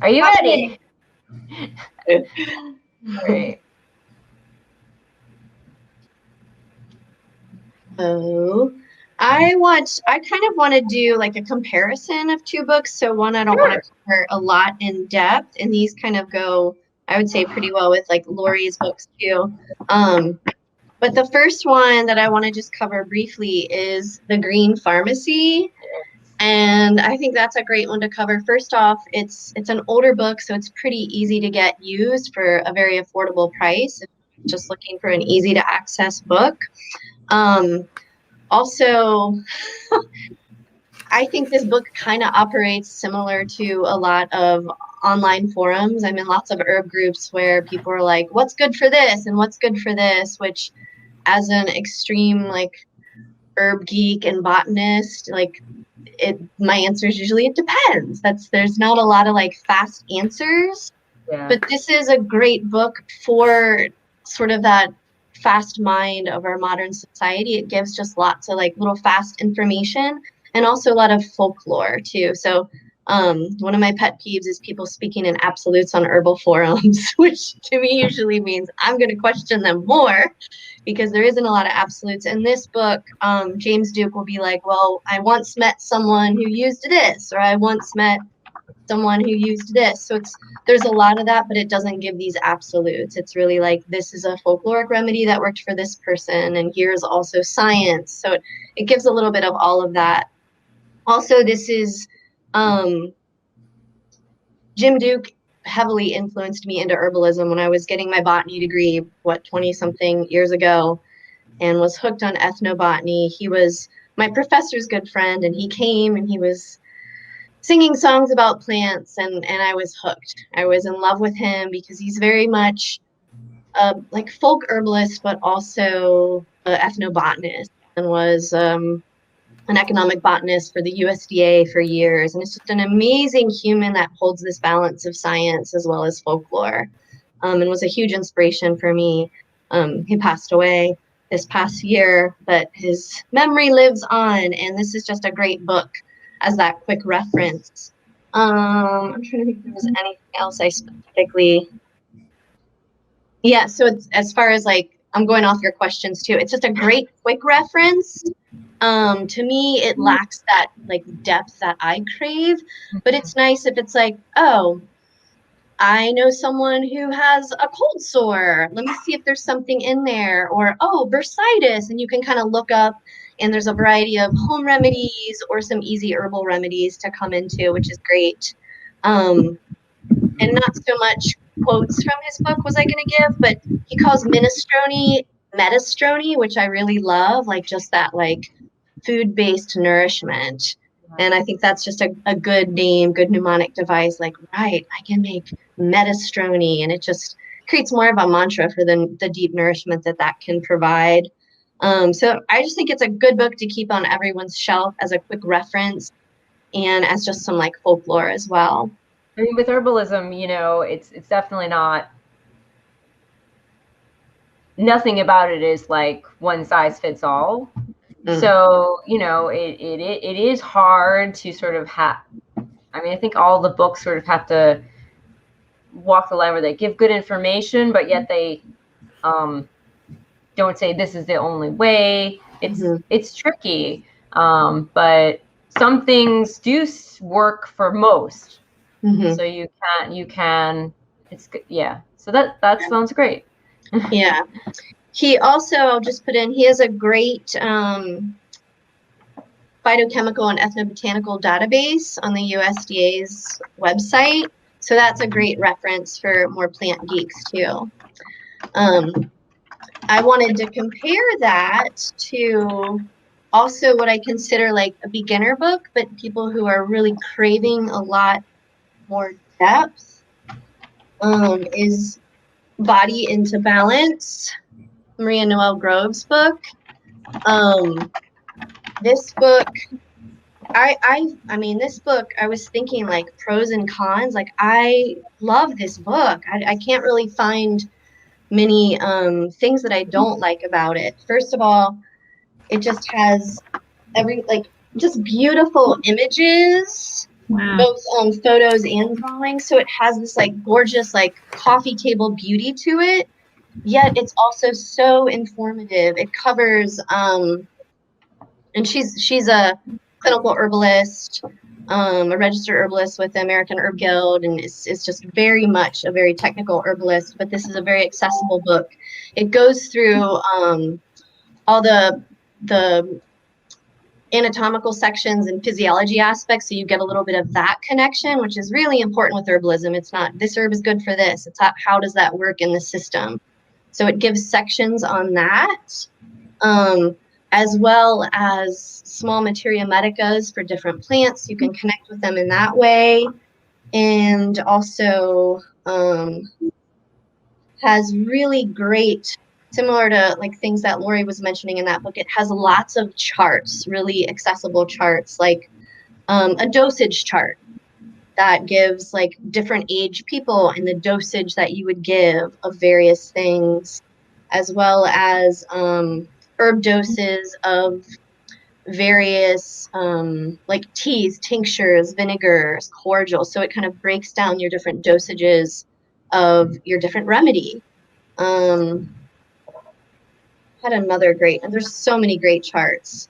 Are you ready? Great. Oh, I kind of want to do like a comparison of two books. So one, I don't want to cover a lot in depth, and these kind of go, I would say, pretty well with like Lori's books too. But the first one that I want to just cover briefly is The Green Pharmacy. And I think that's a great one to cover. First off, it's an older book, so it's pretty easy to get used for a very affordable price. If you're just looking for an easy to access book. Also, I think this book kind of operates similar to a lot of online forums. I'm in lots of herb groups where people are like, what's good for this and what's good for this, which as an extreme like herb geek and botanist, like my answer is usually it depends. There's not a lot of like fast answers, but this is a great book for sort of that fast mind of our modern society. It gives just lots of like little fast information and also a lot of folklore too. So one of my pet peeves is people speaking in absolutes on herbal forums, which to me usually means I'm going to question them more because there isn't a lot of absolutes. In this book, James Duke will be like, well, I once met someone who used this, or I once met someone who used this. So there's a lot of that, but it doesn't give these absolutes. It's really like, this is a folkloric remedy that worked for this person, and here's also science. So it gives a little bit of all of that. Also, this is Jim Duke heavily influenced me into herbalism when I was getting my botany degree, 20-something years ago, and was hooked on ethnobotany. He was my professor's good friend, and he came and he was singing songs about plants, and I was hooked. I was in love with him because he's very much like folk herbalist, but also an ethnobotanist, and was an economic botanist for the USDA for years. And it's just an amazing human that holds this balance of science as well as folklore, and was a huge inspiration for me. He passed away this past year, but his memory lives on, and this is just a great book as that quick reference. I'm trying to think if there was anything else I specifically... Yeah, so it's, as far as like, I'm going off your questions too, it's just a great quick reference. To me, it lacks that like depth that I crave, but it's nice if it's like, oh, I know someone who has a cold sore. Let me see if there's something in there. Or, oh, bursitis. And you can kind of look up, and there's a variety of home remedies or some easy herbal remedies to come into, which is great. And not so much quotes from his book was I going to give, but he calls minestrone metastrone, which I really love, like just that like food-based nourishment. And I think that's just a good name, good mnemonic device. Like, right, I can make metastrone, and it just creates more of a mantra for the deep nourishment that can provide. So I just think it's a good book to keep on everyone's shelf as a quick reference, and as just some like folklore as well. I mean, with herbalism, you know, it's definitely not. Nothing about it is like one size fits all. So, you know, it is hard to sort of have, I mean, I think all the books sort of have to walk the line where they give good information, but yet they don't say this is the only way. It's tricky, but some things do work for most. So you can, it's good. Yeah. So that sounds great. Yeah. He also, I'll just put in, he has a great phytochemical and ethnobotanical database on the USDA's website. So that's a great reference for more plant geeks too. I wanted to compare that to also what I consider like a beginner book, but people who are really craving a lot more depth, is Body into Balance, Maria Noel Grove's book. This book, I mean, this book, I was thinking like pros and cons. Like, I love this book. I can't really find many things that I don't like about it. First of all, it just has just beautiful images. both photos and drawings. So it has this like gorgeous like coffee table beauty to it, yet it's also so informative. It covers and she's a clinical herbalist, a registered herbalist with the American Herb Guild, and it's just very much a very technical herbalist, but this is a very accessible book. It goes through all the anatomical sections and physiology aspects, so you get a little bit of that connection, which is really important with herbalism. It's not this herb is good for this, it's how does that work in the system. So it gives sections on that, as well as small materia medicas for different plants. You can connect with them in that way, and also has really great, similar to like things that Lori was mentioning in that book, it has lots of charts, really accessible charts, like a dosage chart that gives like different age people and the dosage that you would give of various things, as well as herb doses of various like teas, tinctures, vinegars, cordials. So it kind of breaks down your different dosages of your different remedy. Had another great, and there's so many great charts.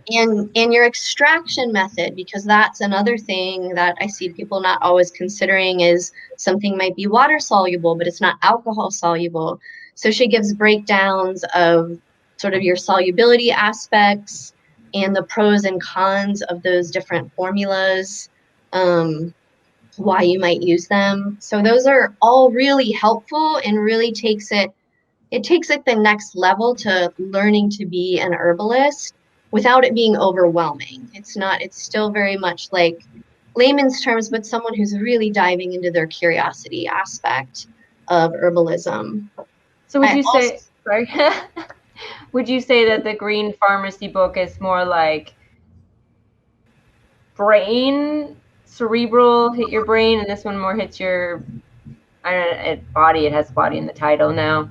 And your extraction method, because that's another thing that I see people not always considering, is something might be water soluble, but it's not alcohol soluble. So she gives breakdowns of sort of your solubility aspects and the pros and cons of those different formulas, why you might use them. So those are all really helpful and really takes it the next level to learning to be an herbalist without it being overwhelming. It's still very much like layman's terms, but someone who's really diving into their curiosity aspect of herbalism. So would you say, sorry, would you say that the Green Pharmacy book is more like brain, cerebral, hit your brain, and this one more hits your, I don't know, body? It has body in the title now.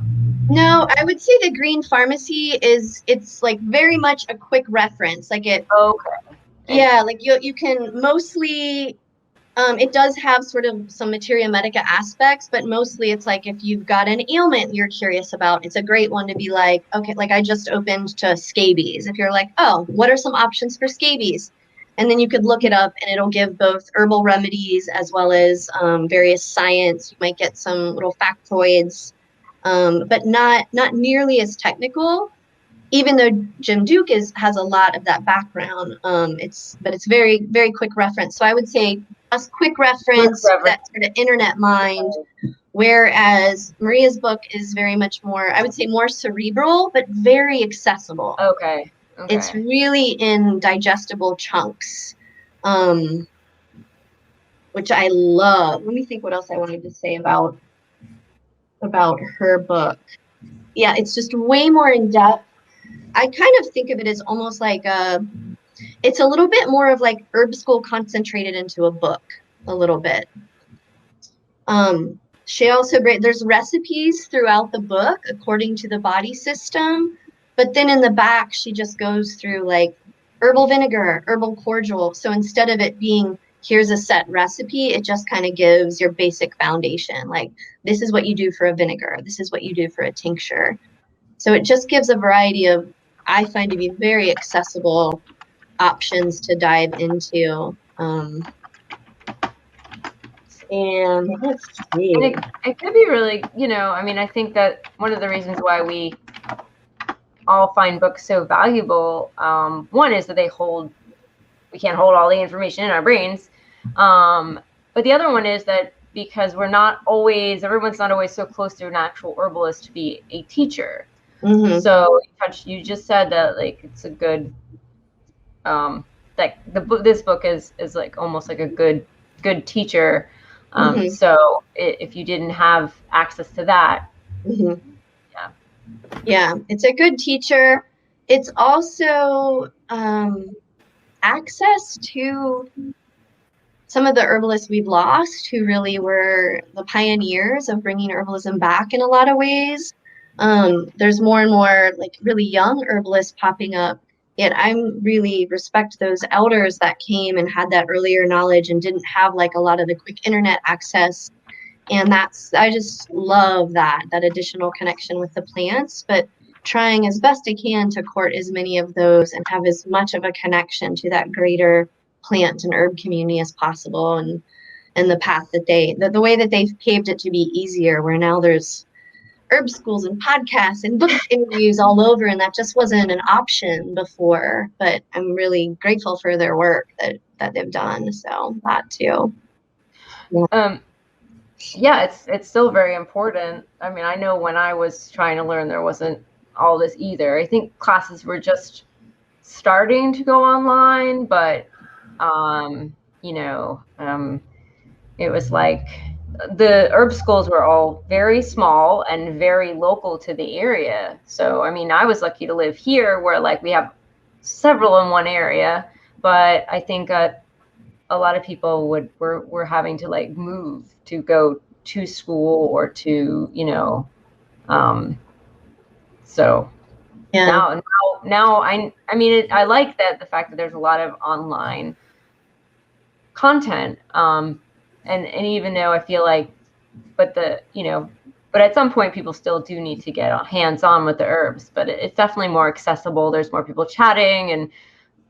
No, I would say the Green Pharmacy it's like very much a quick reference. Like it. Okay. Yeah, like you can mostly, it does have sort of some materia medica aspects, but mostly it's like if you've got an ailment you're curious about, it's a great one to be like, okay, like I just opened to scabies. If you're like, oh, what are some options for scabies? And then you could look it up and it'll give both herbal remedies as well as various science. You might get some little factoids. But not nearly as technical, even though Jim Duke has a lot of that background. It's very, very quick reference. So I would say just quick reference, that sort of internet mind, whereas Maria's book is very much more, I would say more cerebral, but very accessible. Okay. It's really in digestible chunks, which I love. Let me think what else I wanted to say about her book. Yeah, it's just way more in depth. I kind of think of it as almost like it's a little bit more of like herb school concentrated into a book a little bit. She also there's recipes throughout the book according to the body system, but then in the back she just goes through like herbal vinegar, herbal cordial. So instead of it being here's a set recipe, it just kind of gives your basic foundation. Like, this is what you do for a vinegar. This is what you do for a tincture. So it just gives a variety of, I find to be very accessible options to dive into. And let's see. And it could be really, I mean, I think that one of the reasons why we all find books so valuable, one is that we can't hold all the information in our brains. But the other one is that because everyone's not always so close to an actual herbalist to be a teacher. Mm-hmm. So you just said that like it's a good, like this book is like almost like a good teacher. Mm-hmm. So if you didn't have access to that, mm-hmm. Yeah, it's a good teacher. It's also access to some of the herbalists we've lost who really were the pioneers of bringing herbalism back in a lot of ways. There's more and more like really young herbalists popping up Yet I'm really respect those elders that came and had that earlier knowledge and didn't have like a lot of the quick internet access. And I just love that additional connection with the plants, but trying as best I can to court as many of those and have as much of a connection to that greater plant and herb community as possible. And the path that the way that they've paved it to be easier, where now there's herb schools and podcasts and book interviews all over, and that just wasn't an option before. But I'm really grateful for their work that they've done. So that too. Yeah, it's still very important. I mean, I know when I was trying to learn, there wasn't all this either. I think classes were just starting to go online, but it was like the herb schools were all very small and very local to the area. So, I mean, I was lucky to live here where like we have several in one area, but I think a lot of people were having to like move to go to school or to, so yeah. Now I mean, I like that the fact that there's a lot of online content. And even though I feel like, but at some point people still do need to get hands-on with the herbs, but it's definitely more accessible. There's more people chatting, and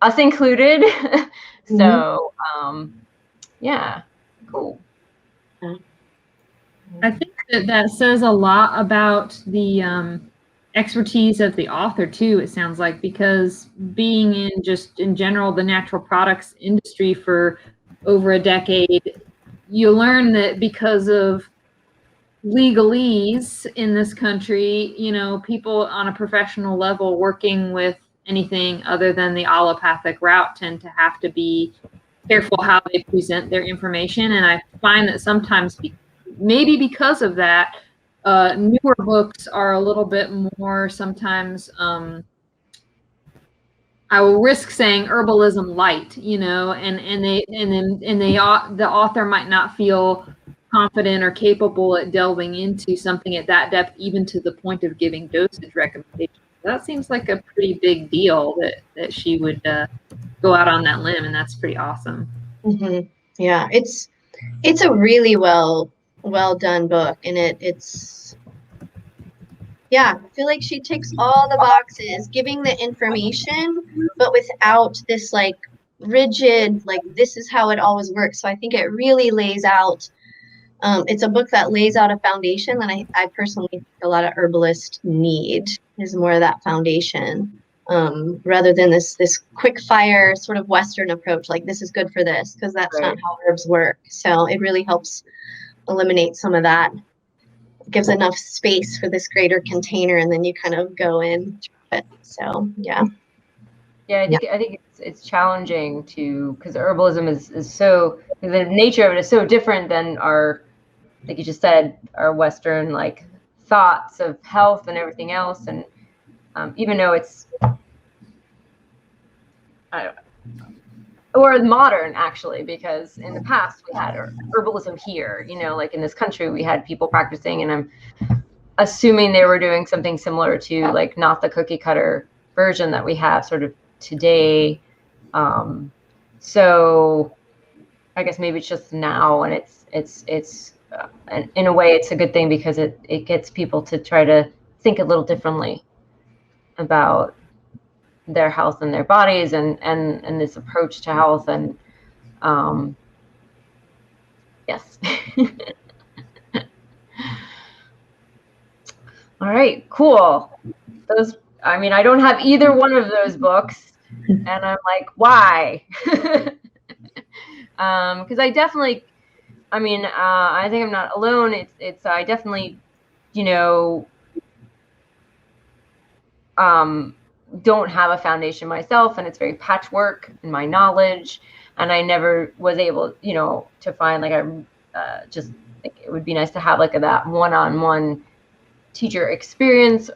us included. Mm-hmm. So, yeah, cool. I think that says a lot about the expertise of the author too, it sounds like, because being in general the natural products industry for over a decade, you learn that because of legalese in this country, people on a professional level working with anything other than the allopathic route tend to have to be careful how they present their information. And I find that sometimes, maybe because of that, newer books are a little bit more sometimes, I will risk saying herbalism light, and the author might not feel confident or capable at delving into something at that depth, even to the point of giving dosage recommendations. That seems like a pretty big deal that she would go out on that limb, and that's pretty awesome. Mm-hmm. Yeah, it's a really well done book, and I feel like she ticks all the boxes, giving the information, but without this like rigid, like this is how it always works. So I think it really lays out, it's a book that lays out a foundation that I personally think a lot of herbalists need, is more of that foundation, rather than this quick fire sort of Western approach, like this is good for this, because that's not how herbs work. So it really helps eliminate some of that. Gives enough space for this greater container, and then you kind of go in. So I think it's challenging because herbalism is so, the nature of it is so different than our, like you just said, our Western like thoughts of health and everything else. And even though it's or modern, actually, because in the past we had herbalism here, like in this country we had people practicing, and I'm assuming they were doing something similar to like not the cookie cutter version that we have sort of today. So I guess maybe it's just now, and it's in a way it's a good thing, because it gets people to try to think a little differently about their health and their bodies and this approach to health. And yes. All right, cool. I don't have either one of those books, and I'm like, why? Because I definitely, I think I'm not alone. I definitely, don't have a foundation myself, and it's very patchwork in my knowledge, and I never was able, to find like just think it would be nice to have like that one-on-one teacher experience